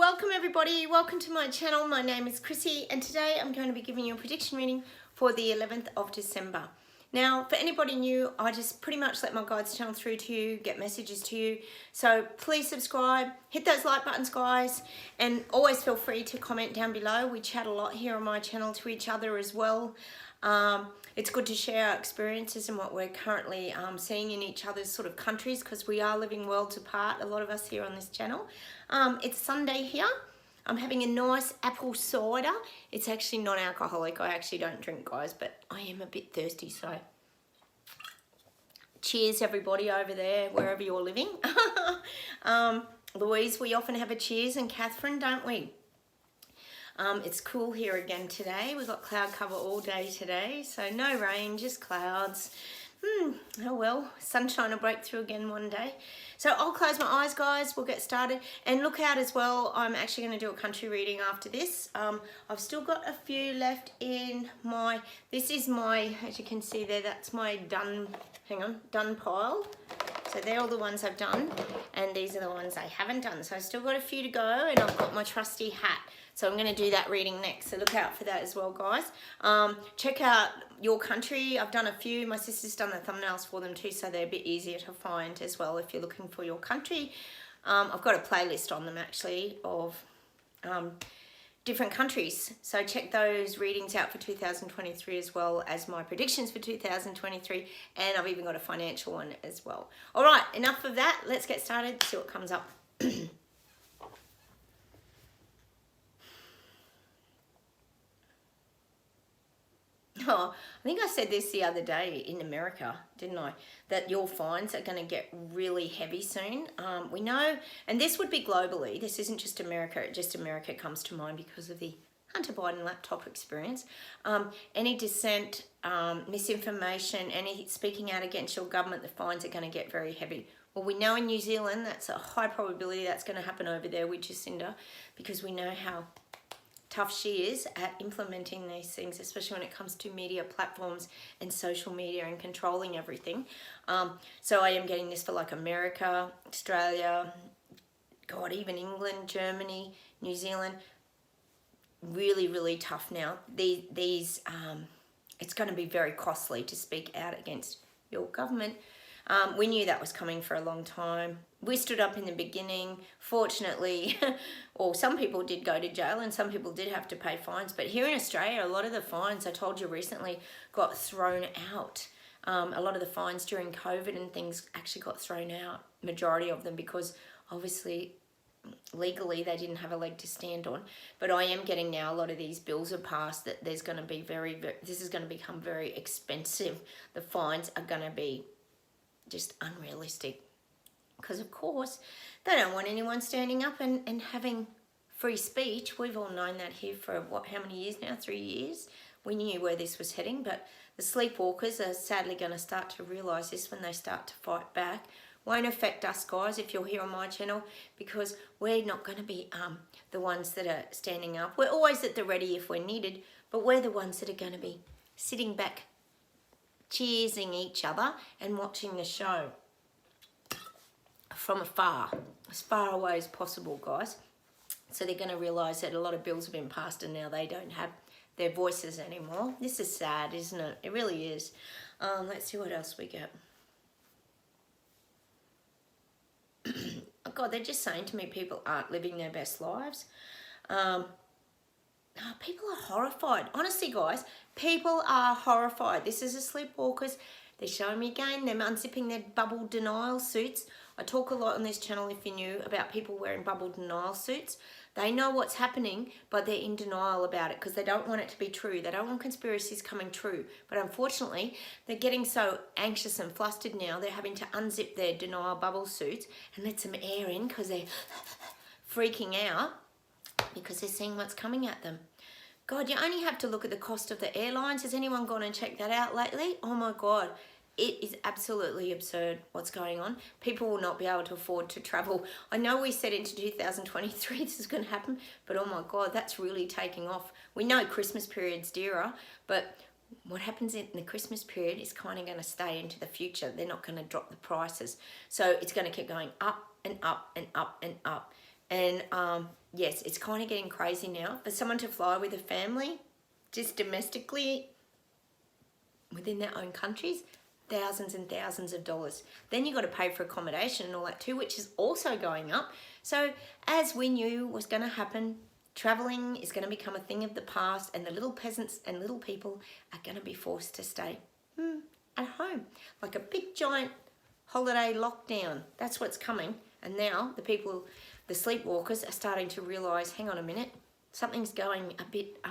welcome everybody. Welcome to my channel. My name is Chrissy and today I'm going to be giving you a prediction reading for the 11th of December. Now, for anybody new, I just pretty much let my guides channel through to you, get messages to you. So please subscribe, hit those like buttons, guys, and always feel free to comment down below. We chat a lot here on my channel to each other as well. It's good to share our experiences and what we're currently seeing in each other's sort of countries, because we are living worlds apart, a lot of us here on this channel. It's Sunday here. I'm having a nice apple cider. It's actually non-alcoholic. I actually don't drink, guys, but I am a bit thirsty, so cheers everybody over there, wherever you're living. Louise, we often have a cheers, and Catherine, don't we? It's cool here again today. We've got cloud cover all day today, so no rain, just clouds. Oh well, sunshine will break through again one day. So I'll close my eyes, guys. We'll get started. And look out as well, I'm actually going to do a country reading after this. I've still got a few left in my, this is my, as you can see there, that's my done, done pile. So they're all the ones I've done, and these are the ones I haven't done. So I've still got a few to go, and I've got my trusty hat. So I'm going to do that reading next. So look out for that as well, guys. Check out your country. I've done a few. My sister's done the thumbnails for them too, so they're a bit easier to find as well if you're looking for your country. I've got a playlist on them actually of different countries. So check those readings out for 2023 as well as my predictions for 2023. And I've even got a financial one as well. All right, enough of that. Let's get started, see what comes up. Oh, I think I said this the other day in America, didn't I? That your fines are going to get really heavy soon. We know, and this would be globally. This isn't just America. Just America comes to mind because of the Hunter Biden laptop experience. Any dissent, misinformation, any speaking out against your government, the fines are going to get very heavy. Well, we know in New Zealand, that's a high probability that's going to happen over there with Jacinda, because we know how tough she is at implementing these things, especially when it comes to media platforms and social media and controlling everything. So I am getting this for like America, Australia, God, even England, Germany, New Zealand. Really, really tough now. These it's going to be very costly to speak out against your government. We knew that was coming for a long time. We stood up in the beginning. Fortunately, or some people did go to jail and some people did have to pay fines. But here in Australia, a lot of the fines, I told you recently, got thrown out. A lot of the fines during COVID and things actually got thrown out, majority of them, because obviously legally they didn't have a leg to stand on. But I am getting now, a lot of these bills are passed that there's going to be this is going to become very expensive. The fines are going to be just unrealistic, because of course they don't want anyone standing up and having free speech. We've all known that here for how many years now? 3 years. We knew where this was heading, but the sleepwalkers are sadly going to start to realise this when they start to fight back. Won't affect us, guys, if you're here on my channel, because we're not going to be the ones that are standing up. We're always at the ready if we're needed, but we're the ones that are going to be sitting back, cheersing each other and watching the show from afar, as far away as possible, guys. So they're going to realise that a lot of bills have been passed and now they don't have their voices anymore. This is sad, isn't it? It really is. Let's see what else we get. Oh God, they're just saying to me people aren't living their best lives. People are horrified. Honestly, guys, people are horrified. This is the sleepwalkers. They're showing me again, them unzipping their bubble denial suits. I talk a lot on this channel, if you knew, about people wearing bubble denial suits. They know what's happening, but they're in denial about it because they don't want it to be true. They don't want conspiracies coming true. But unfortunately, they're getting so anxious and flustered now, they're having to unzip their denial bubble suits and let some air in because they're freaking out, because they're seeing what's coming at them. God, you only have to look at the cost of the airlines. Has anyone gone and checked that out lately? Oh my God, it is absolutely absurd what's going on. People will not be able to afford to travel. I know we said into 2023 this is going to happen, but oh my God, that's really taking off. We know Christmas period's dearer, but what happens in the Christmas period is kind of going to stay into the future. They're not going to drop the prices. So it's going to keep going up and up and up and up. And yes, it's kind of getting crazy now. For someone to fly with a family, just domestically, within their own countries, thousands and thousands of dollars. Then you've got to pay for accommodation and all that too, which is also going up. So as we knew was going to happen, traveling is going to become a thing of the past, and the little peasants and little people are going to be forced to stay at home. Like a big giant holiday lockdown. That's what's coming. And now the people, the sleepwalkers, are starting to realise, hang on a minute, something's going a bit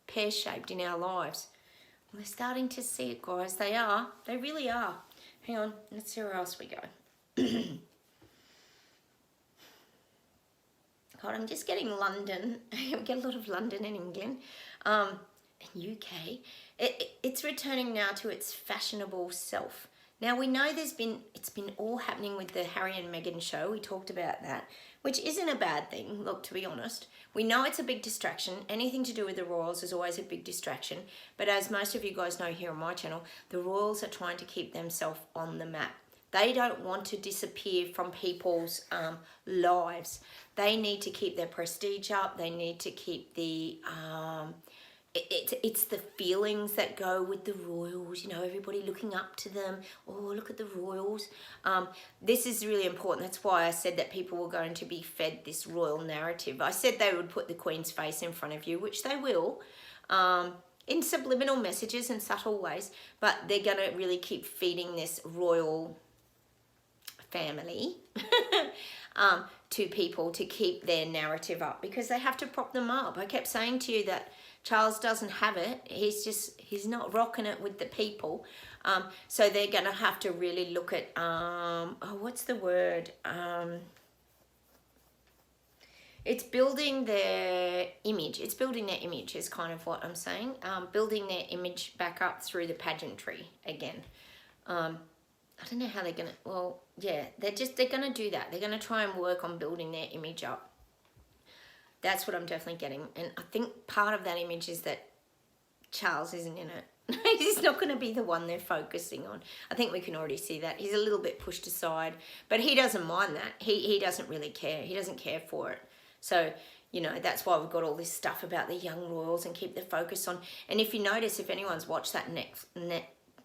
pear-shaped in our lives. We're starting to see it, guys. They are. They really are. Hang on. Let's see where else we go. God, I'm just getting London. We get a lot of London in England. And UK. It's returning now to its fashionable self. Now, we know it's been all happening with the Harry and Meghan show. We talked about that, which isn't a bad thing, look, to be honest. We know it's a big distraction. Anything to do with the royals is always a big distraction. But as most of you guys know here on my channel, the royals are trying to keep themselves on the map. They don't want to disappear from people's lives. They need to keep their prestige up. They need to keep the... It's the feelings that go with the royals, you know, everybody looking up to them. Oh, look at the royals. This is really important. That's why I said that people were going to be fed this royal narrative. I said they would put the Queen's face in front of you, which they will, in subliminal messages and subtle ways, but they're going to really keep feeding this royal family to people to keep their narrative up, because they have to prop them up. I kept saying to you that Charles doesn't have it. He's not rocking it with the people. So they're going to have to really look at, what's the word? It's building their image. It's building their image is kind of what I'm saying. Building their image back up through the pageantry again. I don't know how they're going to, well, yeah, they're going to do that. They're going to try and work on building their image up. That's what I'm definitely getting. And I think part of that image is that Charles isn't in it. He's not going to be the one they're focusing on. I think we can already see that. He's a little bit pushed aside, but he doesn't mind that. He doesn't really care. He doesn't care for it. So, you know, that's why we've got all this stuff about the young royals and keep the focus on. And if you notice, if anyone's watched that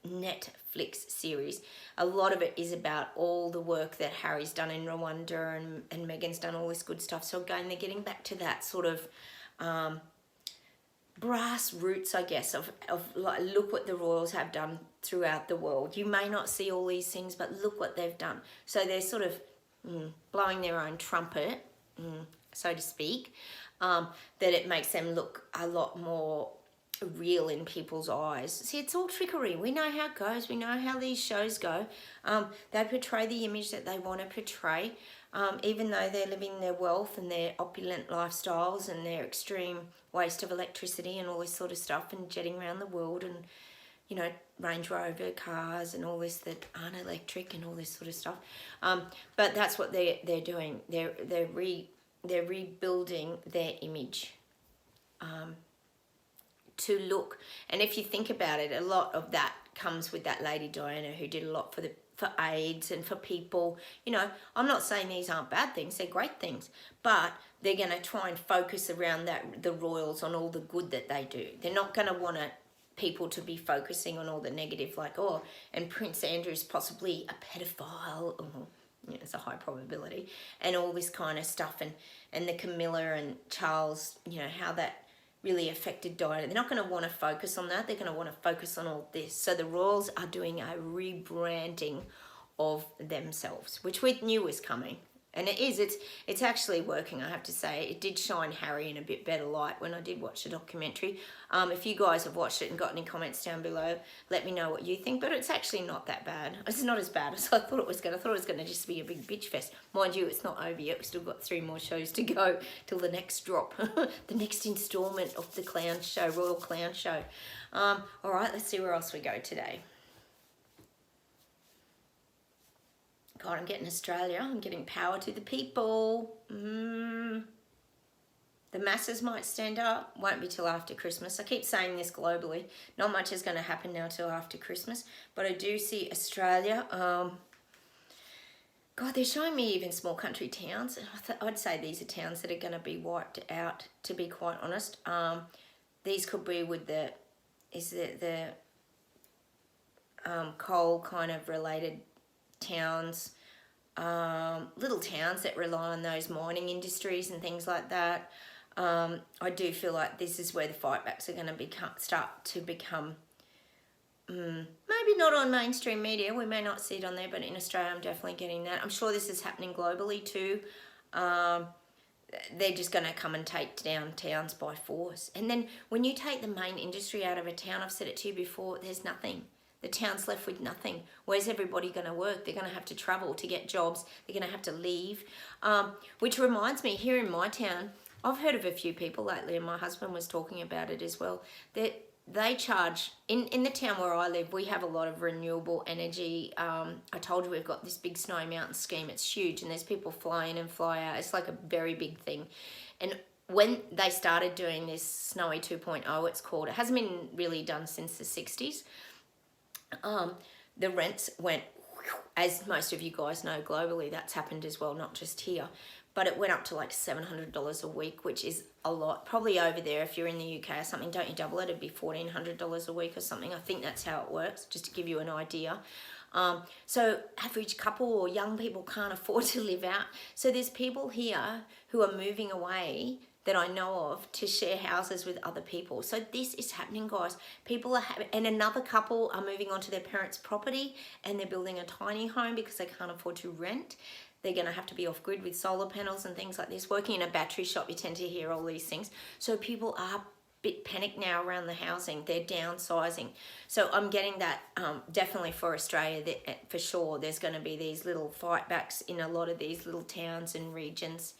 Netflix series, a lot of it is about all the work that Harry's done in Rwanda and Meghan's done all this good stuff. So again, they're getting back to that sort of brass roots, I guess, of like, look what the royals have done throughout the world. You may not see all these things, but look what they've done. So they're sort of blowing their own trumpet, so to speak, that it makes them look a lot more real in people's eyes. See, it's all trickery. We know how it goes. We know how these shows go. They portray the image that they want to portray, even though they're living their wealth and their opulent lifestyles and their extreme waste of electricity and all this sort of stuff, and jetting around the world and, you know, Range Rover cars and all this that aren't electric and all this sort of stuff. But that's what they're doing. They're rebuilding their image. To look, and if you think about it, a lot of that comes with that Lady Diana, who did a lot for AIDS and for people. You know, I'm not saying these aren't bad things, they're great things, but they're going to try and focus around the royals on all the good that they do. They're not going to want people to be focusing on all the negative, like, oh, and Prince Andrew's possibly a pedophile, yeah, it's a high probability, and all this kind of stuff, and the Camilla and Charles, you know, how that really affected Diana. They're not going to want to focus on that. They're going to want to focus on all this. So the royals are doing a rebranding of themselves, which we knew was coming. And it is. It's actually working, I have to say. It did shine Harry in a bit better light when I did watch the documentary. If you guys have watched it and got any comments down below, let me know what you think. But it's actually not that bad. It's not as bad as I thought it was going to. I thought it was going to just be a big bitch fest. Mind you, it's not over yet. We've still got 3 more shows to go till the next drop. The next instalment of the clown show, Royal Clown Show. All right, let's see where else we go today. God, I'm getting Australia. I'm getting power to the people. The masses might stand up. Won't be till after Christmas. I keep saying this globally. Not much is going to happen now till after Christmas. But I do see Australia. God, they're showing me even small country towns. I'd say these are towns that are going to be wiped out, to be quite honest. These could be with the coal kind of related towns, little towns that rely on those mining industries and things like that. I do feel like this is where the fightbacks are going to start to become, maybe not on mainstream media, we may not see it on there, but in Australia I'm definitely getting that. I'm sure this is happening globally too. They're just going to come and take down towns by force. And then when you take the main industry out of a town, I've said it to you before, there's nothing. The town's left with nothing. Where's everybody going to work? They're going to have to travel to get jobs. They're going to have to leave. Which reminds me, here in my town, I've heard of a few people lately, and my husband was talking about it as well, that they charge, in the town where I live, we have a lot of renewable energy. I told you we've got this big Snowy Mountain scheme. It's huge, and there's people fly in and fly out. It's like a very big thing. And when they started doing this Snowy 2.0, it's called, it hasn't been really done since the 60s. The rents went, as most of you guys know, globally, that's happened as well, not just here. But it went up to like $700 a week, which is a lot. Probably over there, if you're in the UK or something, don't you double it? It'd be $1,400 a week or something. I think that's how it works, just to give you an idea. So average couple or young people can't afford to live out. So there's people here who are moving away that I know of to share houses with other people. So this is happening, guys. People are and another couple are moving onto their parents' property and they're building a tiny home because they can't afford to rent. They're going to have to be off grid with solar panels and things like this. Working in a battery shop, you tend to hear all these things. So people are a bit panicked now around the housing. They're downsizing. So I'm getting that definitely for Australia, that for sure there's going to be these little fightbacks in a lot of these little towns and regions.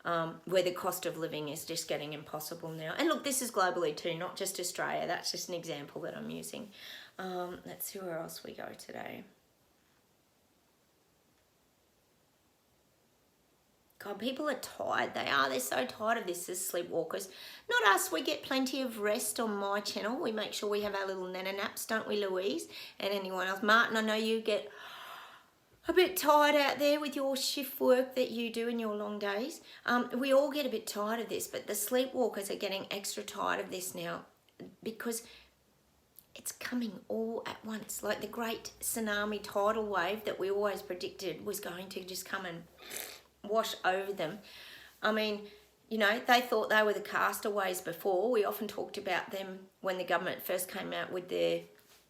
Where the cost of living is just getting impossible now. And look, this is globally too, not just Australia. That's just an example that I'm using. Let's see where else we go today. God, people are tired. They're so tired of this as sleepwalkers. Not us. We get plenty of rest on my channel. We make sure we have our little nana naps, don't we, Louise? And anyone else. Martin, I know you get a bit tired out there with your shift work that you do in your long days. We all get a bit tired of this, but the sleepwalkers are getting extra tired of this now because it's coming all at once. Like the great tsunami tidal wave that we always predicted was going to just come and wash over them. I mean, you know, they thought they were the castaways before. We often talked about them when the government first came out with their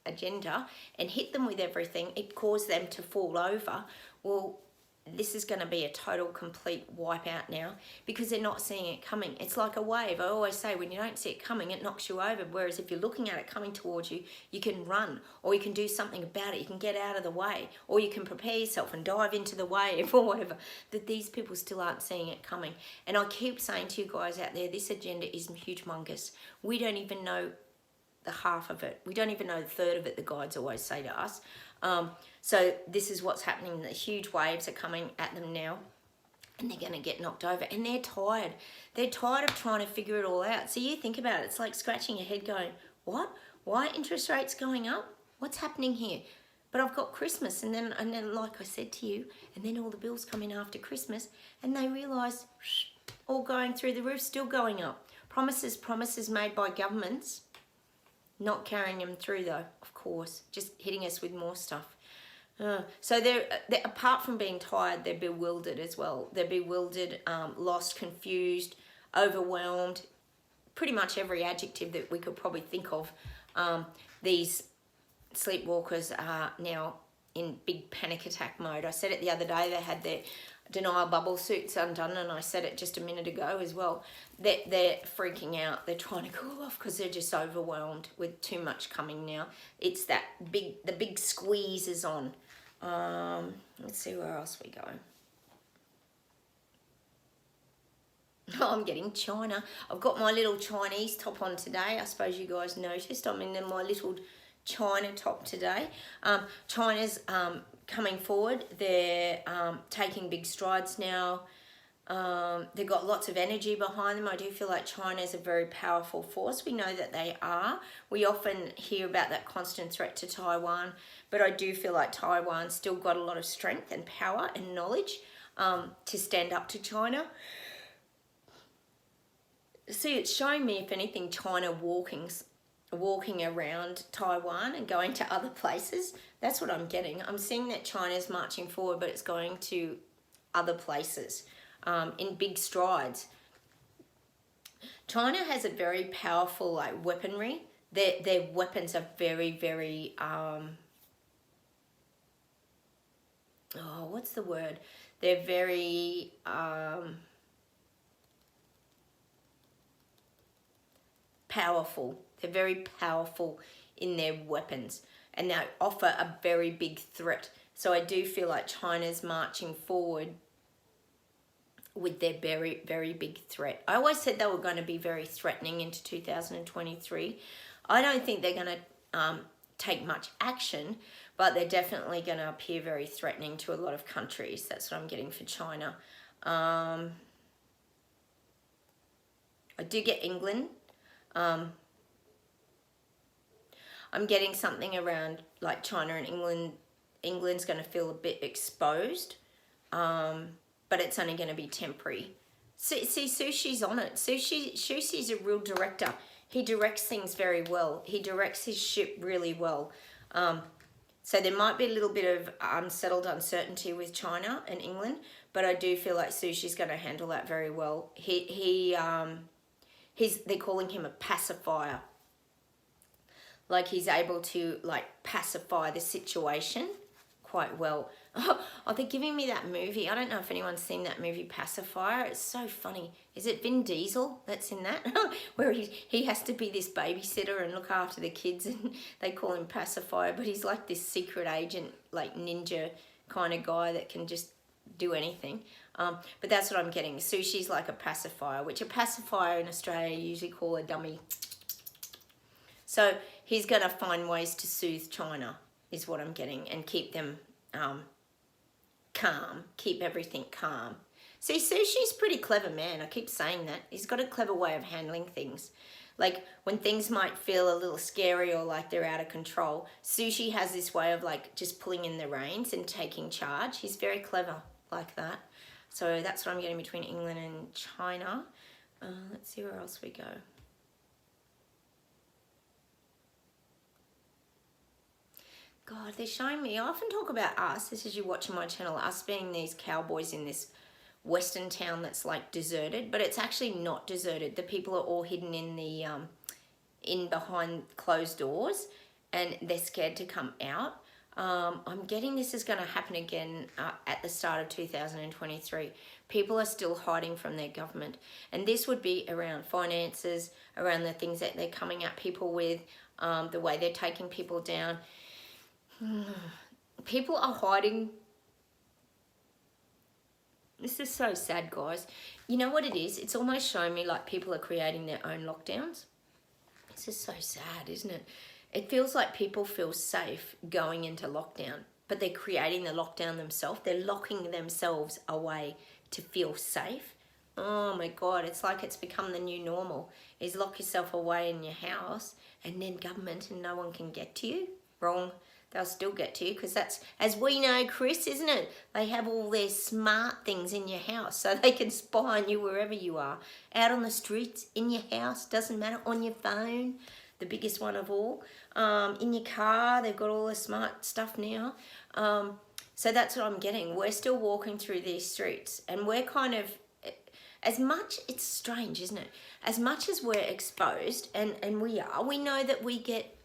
agenda and hit them with everything. It caused them to fall over. Well, this is going to be a total complete wipeout now because they're not seeing it coming. It's like a wave. I always say when you don't see it coming, it knocks you over. Whereas if you're looking at it coming towards you, you can run or you can do something about it. You can get out of the way or you can prepare yourself and dive into the wave or whatever. That these people still aren't seeing it coming. And I keep saying to you guys out there, this agenda is humongous. We don't even know the half of it. We don't even know the third of it, the guides always say to us. So this is what's happening. The huge waves are coming at them now and they're going to get knocked over and they're tired. They're tired of trying to figure it all out. So you think about it, it's like scratching your head going, what? Why are interest rates going up? What's happening here? But I've got Christmas and then like I said to you, and then all the bills come in after Christmas and they realise all going through the roof, still going up. Promises made by governments, not carrying them through though, of course, just hitting us with more stuff. So they're apart from being tired, they're bewildered as well. They're bewildered, lost, confused, overwhelmed, pretty much every adjective that we could probably think of. These sleepwalkers are now in big panic attack mode. I said it the other day, they had their denial bubble suits undone, and I said it just a minute ago as well. They're freaking out. They're trying to cool off because they're just overwhelmed with too much coming now. It's the big squeeze is on. Let's see where else we go. Oh, I'm getting China. I've got my little Chinese top on today. I suppose you guys noticed. I'm in my little China top today. China's coming forward. They're taking big strides now. They've got lots of energy behind them. I do feel like China is a very powerful force. We know that they are. We often hear about that constant threat to Taiwan, but I do feel like Taiwan's still got a lot of strength and power and knowledge to stand up to China. See, it's showing me, if anything, China walking around Taiwan and going to other places. That's what I'm getting. I'm seeing that China's marching forward, but it's going to other places in big strides. China has a very powerful weaponry. Their weapons are very, very what's the word? They're very powerful. They're very powerful in their weapons, and they offer a very big threat. So I do feel like China's marching forward with their very, very big threat. I always said they were going to be very threatening into 2023. I don't think they're going to take much action, but they're definitely going to appear very threatening to a lot of countries. That's what I'm getting for China. I do get England. I'm getting something around like China and England. England's going to feel a bit exposed, but it's only going to be temporary. See, Sushi's on it. Sushi's a real director. He directs things very well. He directs his ship really well. So there might be a little bit of uncertainty with China and England, but I do feel like Sushi's going to handle that very well. They're calling him a pacifier. Like he's able to pacify the situation quite well. Oh, they're giving me that movie. I don't know if anyone's seen that movie Pacifier. It's so funny. Is it Vin Diesel that's in that? Where he has to be this babysitter and look after the kids, and they call him Pacifier, but he's like this secret agent, like ninja kind of guy that can just do anything. But that's what I'm getting. Sushi's like a pacifier, which a pacifier in Australia you usually call a dummy. So he's going to find ways to soothe China, is what I'm getting, and keep them calm, keep everything calm. See, Sushi's a pretty clever man. I keep saying that. He's got a clever way of handling things. Like when things might feel a little scary or like they're out of control, Sushi has this way of just pulling in the reins and taking charge. He's very clever like that. So that's what I'm getting between England and China. Let's see where else we go. God, they're showing me. I often talk about us, this is you watching my channel, us being these cowboys in this western town that's deserted, but it's actually not deserted. The people are all hidden in the behind closed doors, and they're scared to come out. I'm getting this is going to happen again at the start of 2023. People are still hiding from their government, and this would be around finances, around the things that they're coming at people with, the way they're taking people down. People are hiding. This is so sad, guys. You know what it is? It's almost showing me like people are creating their own lockdowns. This is so sad, isn't it? It feels like people feel safe going into lockdown, but they're creating the lockdown themselves. They're locking themselves away to feel safe. Oh my God, it's like it's become the new normal. Is lock yourself away in your house and then government and no one can get to you. Wrong. They'll still get to you because that's, as we know, Chris, isn't it? They have all their smart things in your house so they can spy on you wherever you are. Out on the streets, in your house, doesn't matter, on your phone, the biggest one of all. In your car, they've got all the smart stuff now. So that's what I'm getting. We're still walking through these streets and we're kind of, as much, it's strange, isn't it? As much as we're exposed, and we are, we know that we get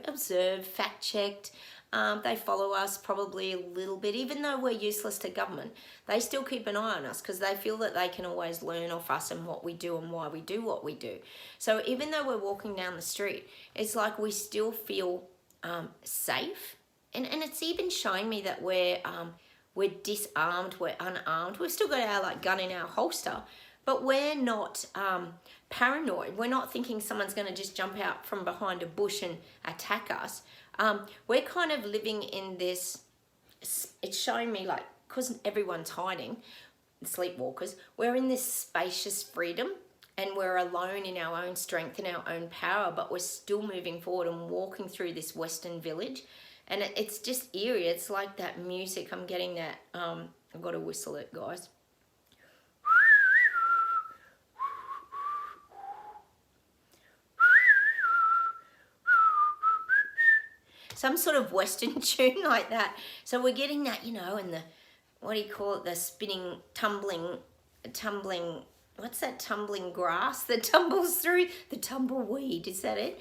observed, fact-checked. They follow us probably a little bit. Even though we're useless to government, they still keep an eye on us because they feel that they can always learn off us and what we do and why we do what we do. So even though we're walking down the street, it's like we still feel safe. And it's even showing me that we're disarmed, we're unarmed. We've still got our gun in our holster, but we're not paranoid. We're not thinking someone's going to just jump out from behind a bush and attack us. We're kind of living in this, it's showing me because everyone's hiding, sleepwalkers. We're in this spacious freedom, and we're alone in our own strength and our own power, but we're still moving forward and walking through this Western village. And it's just eerie. It's like that music. I'm getting that. I've got to whistle it, guys. Some sort of Western tune like that. So we're getting that, you know, and the, what do you call it? The spinning, tumbling, what's that tumbling grass that tumbles through? The tumbleweed, is that it?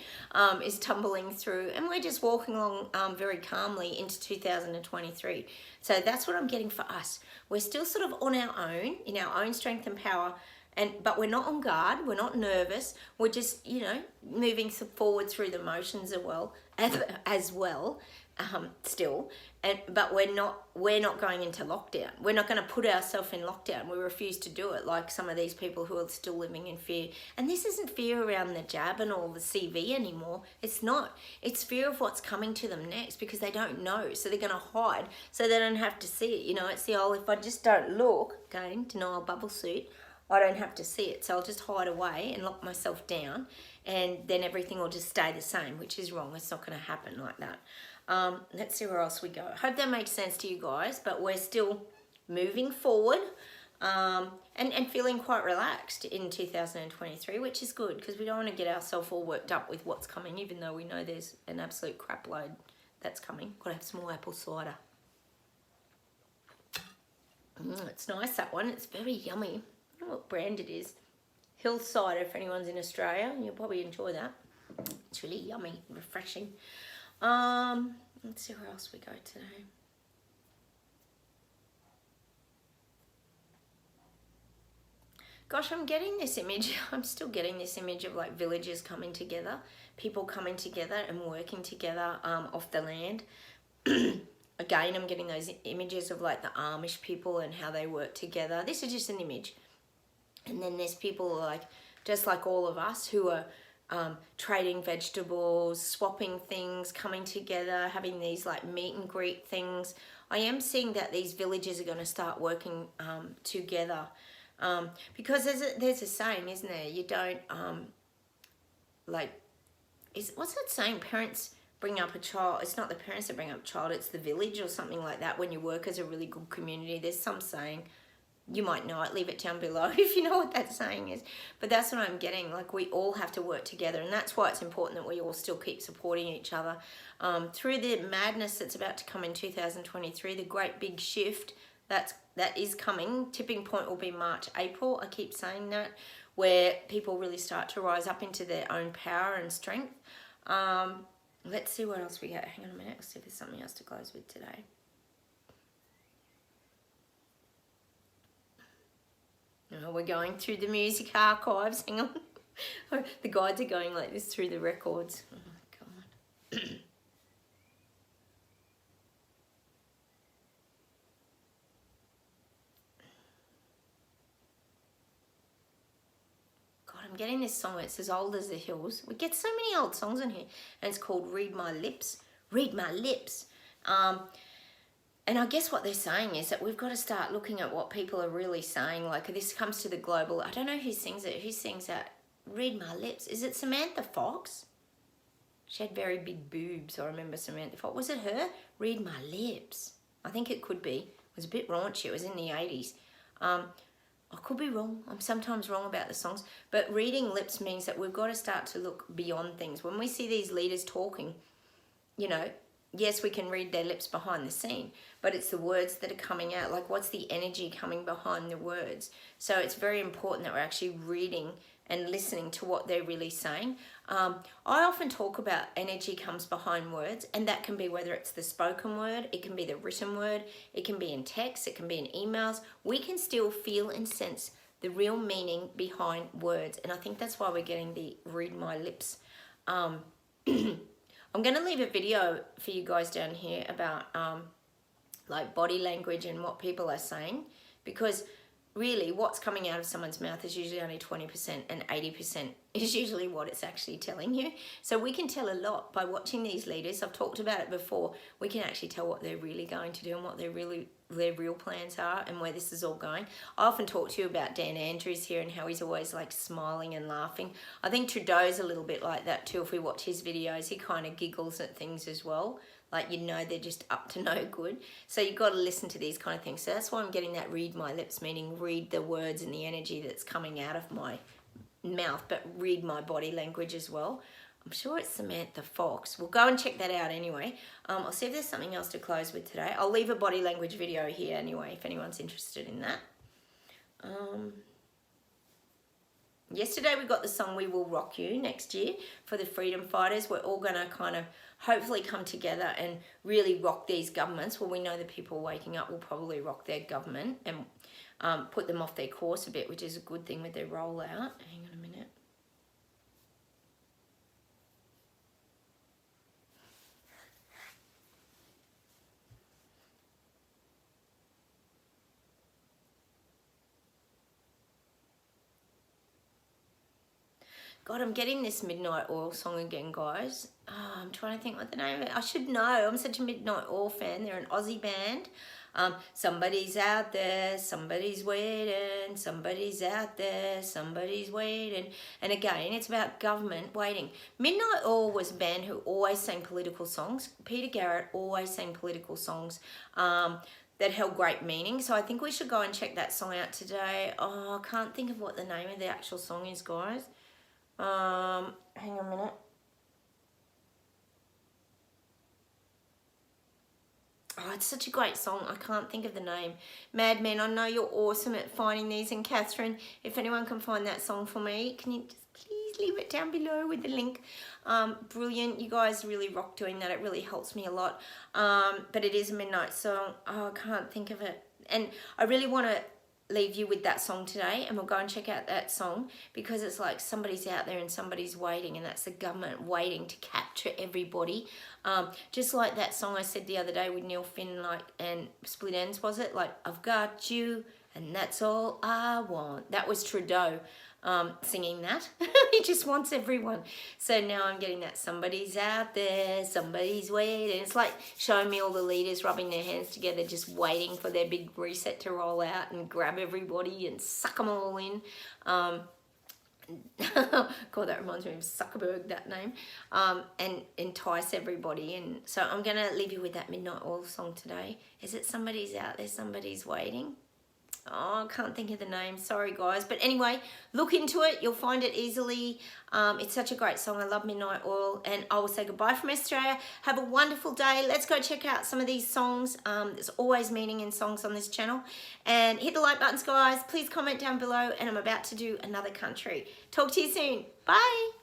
Is tumbling through. And we're just walking along very calmly into 2023. So that's what I'm getting for us. We're still sort of on our own, in our own strength and power. But we're not on guard, we're not nervous, we're just, you know, moving forward through the motions still. But we're not going into lockdown. We're not going to put ourselves in lockdown. We refuse to do it, like some of these people who are still living in fear. And this isn't fear around the jab and all the CV anymore. It's not. It's fear of what's coming to them next, because they don't know. So they're going to hide so they don't have to see it. You know, it's the old, if I just don't look, again, denial bubble suit, I don't have to see it, so I'll just hide away and lock myself down, and then everything will just stay the same, which is wrong. It's not going to happen like that. Let's see where else we go. Hope that makes sense to you guys, but we're still moving forward and feeling quite relaxed in 2023, which is good, because we don't want to get ourselves all worked up with what's coming, even though we know there's an absolute crap load that's coming. Got to have some more apple cider. It's nice, that one. It's very yummy. I don't know what brand it is. Hillside, if anyone's in Australia, you'll probably enjoy that. It's really yummy, refreshing. Let's see where else we go today. Gosh, I'm getting this image. I'm still getting this image of like villages coming together, people coming together and working together off the land. Again, I'm getting those images of like the Amish people and how they work together. This is just an image. And then there's people like, just like all of us, who are trading vegetables, swapping things, coming together, having these like meet and greet things. I am seeing that these villages are going to start working together. Because there's a saying, isn't there? You don't, what's that saying? Parents bring up a child. It's not the parents that bring up a child, it's the village or something like that. When you work as a really good community, there's some saying. You might know it, leave it down below if you know what that saying is. But that's what I'm getting, like we all have to work together, and that's why it's important that we all still keep supporting each other. Through the madness that's about to come in 2023, the great big shift that is coming, tipping point will be March, April, I keep saying that, where people really start to rise up into their own power and strength. Let's see what else we got. Hang on a minute, let's see if there's something else to close with today. Oh, we're going through the music archives. Hang on. The guides are going like this through the records. Oh, God. God, I'm getting this song. It's as old as the hills. We get so many old songs in here. And it's called Read My Lips. Read My Lips. And I guess what they're saying is that we've got to start looking at what people are really saying. Like, this comes to the global. I don't know who sings it. Who sings that? Read My Lips. Is it Samantha Fox? She had very big boobs. I remember Samantha Fox. Was it her? Read My Lips. I think it could be. It was a bit raunchy. It was in the 80s. I could be wrong. I'm sometimes wrong about the songs. But reading lips means that we've got to start to look beyond things. When we see these leaders talking, you know, yes, we can read their lips behind the scene, but it's the words that are coming out. Like, what's the energy coming behind the words? So it's very important that we're actually reading and listening to what they're really saying. I often talk about energy comes behind words, and that can be whether it's the spoken word, it can be the written word, it can be in text, it can be in emails. We can still feel and sense the real meaning behind words, and I think that's why we're getting the Read My Lips. I'm going to leave a video for you guys down here about like body language and what people are saying, because really what's coming out of someone's mouth is usually only 20%, and 80% is usually what it's actually telling you. So we can tell a lot by watching these leaders. I've talked about it before. We can actually tell what they're really going to do and what their real plans are and where this is all going. I often talk to you about Dan Andrews here and how he's always like smiling and laughing. I think Trudeau's a little bit like that too. If we watch his videos, he kind of giggles at things as well. Like, you know, they're just up to no good. So you've got to listen to these kind of things. So that's why I'm getting that read my lips, meaning read the words and the energy that's coming out of my mouth, but read my body language as well. I'm sure it's Samantha Fox. We'll go and check that out anyway. I'll see if there's something else to close with today. I'll leave a body language video here anyway, if anyone's interested in that. Yesterday we got the song We Will Rock You next year for the freedom fighters. We're all going to kind of hopefully come together and really rock these governments. Well, we know the people waking up will probably rock their government and put them off their course a bit, which is a good thing with their rollout. Hang on a minute. God, I'm getting this Midnight Oil song again, guys. Oh, I'm trying to think what the name of it. I should know. I'm such a Midnight Oil fan. They're an Aussie band. Somebody's out there, somebody's waiting, somebody's out there, somebody's waiting. And again, it's about government waiting. Midnight Oil was a band who always sang political songs. Peter Garrett always sang political songs that held great meaning. So I think we should go and check that song out today. Oh, I can't think of what the name of the actual song is, guys. Hang on a minute. Oh, it's such a great song. I can't think of the name. Madman, I know you're awesome at finding these. And Catherine, if anyone can find that song for me, can you just please leave it down below with the link? Brilliant. You guys really rock doing that. It really helps me a lot. But it is a midnight song. Oh, I can't think of it. And I really want to leave you with that song today, and we'll go and check out that song because it's like somebody's out there and somebody's waiting, and that's the government waiting to capture everybody. Just like that song I said the other day with Neil Finn, like, and Split Ends, was it? Like, I've got you and that's all I want. That was Trudeau singing that. He just wants everyone. So now I'm getting that somebody's out there, somebody's waiting. It's like showing me all the leaders rubbing their hands together, just waiting for their big reset to roll out and grab everybody and suck them all in. God, that reminds me of Zuckerberg, that name, and entice everybody. And so I'm going to leave you with that Midnight Oil song today. Is it somebody's out there, somebody's waiting? Oh, I can't think of the name. Sorry, guys. But anyway, look into it. You'll find it easily. It's such a great song. I love Midnight Oil. And I will say goodbye from Australia. Have a wonderful day. Let's go check out some of these songs. There's always meaning in songs on this channel. And hit the like buttons, guys. Please comment down below. And I'm about to do another country. Talk to you soon. Bye.